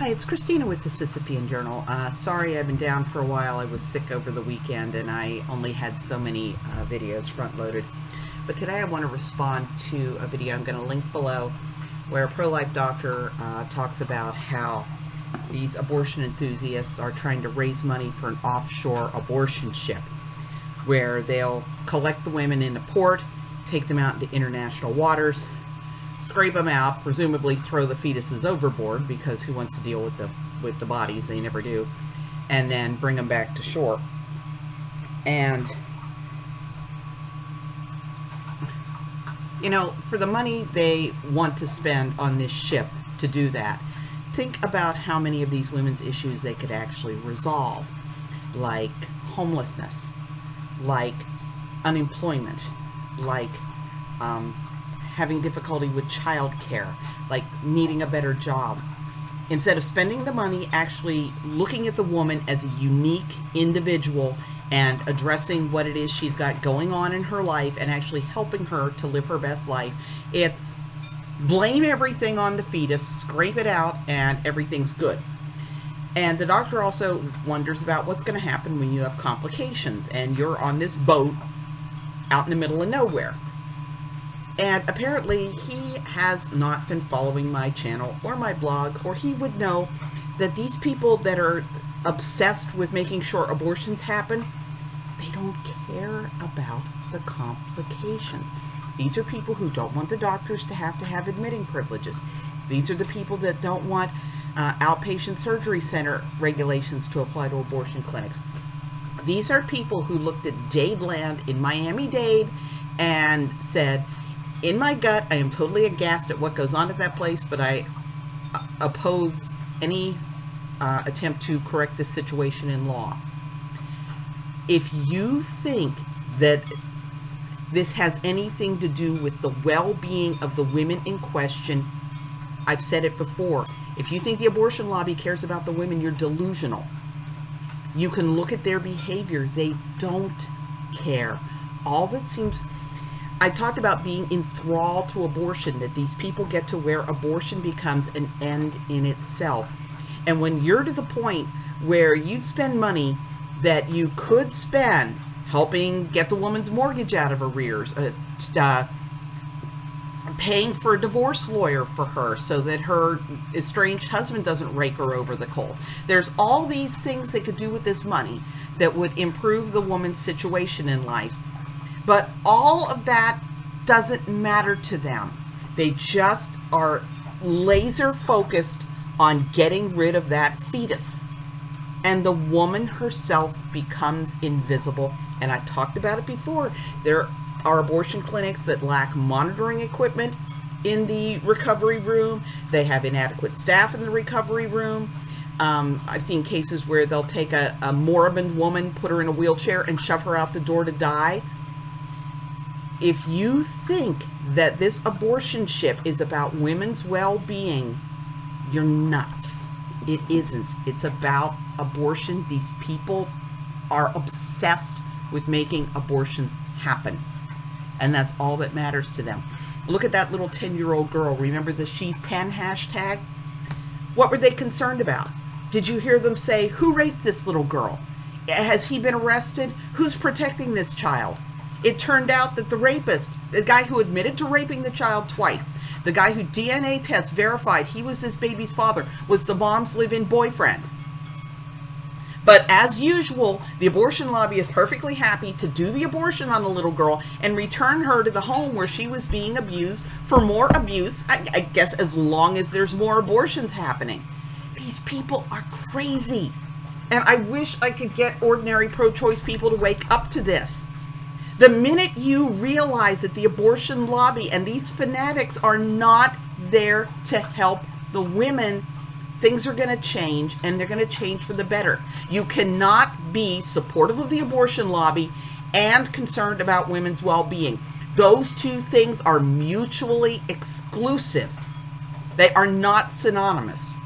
Hi, it's Christina with the Sisyphean Journal. Sorry I've been down for a while. I was sick over the weekend and I only had so many videos front-loaded. But today I want to respond to a video I'm going to link below where a pro-life doctor talks about how these abortion enthusiasts are trying to raise money for an offshore abortion ship where they'll collect the women in a port, take them out into international waters, scrape them out, presumably throw the fetuses overboard, because who wants to deal with the bodies? They never do. And then bring them back to shore. And you know, for the money they want to spend on this ship to do that, think about how many of these women's issues they could actually resolve, like homelessness, like unemployment, like having difficulty with childcare, like needing a better job. Instead of spending the money actually looking at the woman as a unique individual and addressing what it is she's got going on in her life and actually helping her to live her best life, it's blame everything on the fetus, scrape it out, and everything's good. And the doctor also wonders about what's going to happen when you have complications and you're on this boat out in the middle of nowhere. And apparently he has not been following my channel or my blog, or he would know that these people that are obsessed with making sure abortions happen, they don't care about the complications. These are people who don't want the doctors to have admitting privileges. These are the people that don't want outpatient surgery center regulations to apply to abortion clinics. These are people who looked at Dadeland in Miami-Dade and said, in my gut, I am totally aghast at what goes on at that place, but I oppose any attempt to correct this situation in law. If you think that this has anything to do with the well-being of the women in question, I've said it before. If you think the abortion lobby cares about the women, you're delusional. You can look at their behavior. They don't care. All that seems... I talked about being in thrall to abortion, that these people get to where abortion becomes an end in itself. And when you're to the point where you'd spend money that you could spend helping get the woman's mortgage out of arrears, paying for a divorce lawyer for her so that her estranged husband doesn't rake her over the coals. There's all these things they could do with this money that would improve the woman's situation in life. But all of that doesn't matter to them. They just are laser focused on getting rid of that fetus. And the woman herself becomes invisible. And I've talked about it before. There are abortion clinics that lack monitoring equipment in the recovery room. They have inadequate staff in the recovery room. I've seen cases where they'll take a moribund woman, put her in a wheelchair, and shove her out the door to die. If you think that this abortion ship is about women's well-being, you're nuts. It isn't. It's about abortion. These people are obsessed with making abortions happen. And that's all that matters to them. Look at that little 10-year-old girl. Remember the She's 10 hashtag? What were they concerned about? Did you hear them say, who raped this little girl? Has he been arrested? Who's protecting this child? It turned out that the rapist, the guy who admitted to raping the child twice, the guy who DNA tests verified he was this baby's father, was the mom's live-in boyfriend. But as usual, the abortion lobby is perfectly happy to do the abortion on the little girl and return her to the home where she was being abused for more abuse, I guess, as long as there's more abortions happening. These people are crazy. And I wish I could get ordinary pro-choice people to wake up to this. The minute you realize that the abortion lobby and these fanatics are not there to help the women, things are going to change, and they're going to change for the better. You cannot be supportive of the abortion lobby and concerned about women's well-being. Those two things are mutually exclusive. They are not synonymous.